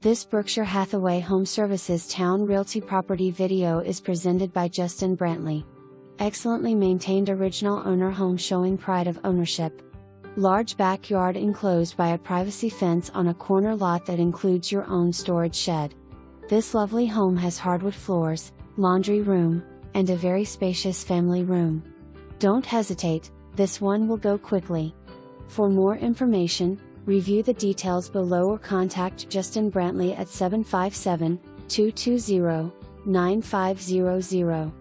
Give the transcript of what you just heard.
This Berkshire Hathaway Home Services Towne Realty property video is presented by Justin Brantley. Excellently maintained original owner home showing pride of ownership. Large backyard enclosed by a privacy fence on a corner lot that includes your own storage shed. This lovely home has hardwood floors, laundry room, and a very spacious family room. Don't hesitate, this one will go quickly. For more information, review the details below or contact Justin Brantley at 757-220-9500.